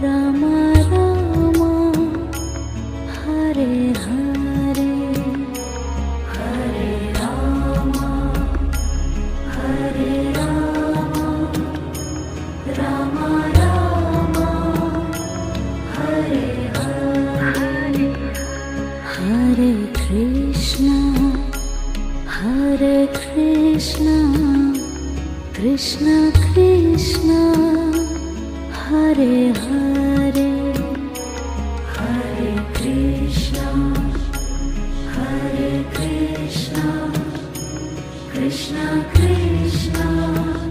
Ram Ram Hare Hare Hare Ram Hare Ram Ram Ram Hare Hare Hare Krishna Krishna Krishna Hare Hare Hare Krishna Krishna Krishna Krishna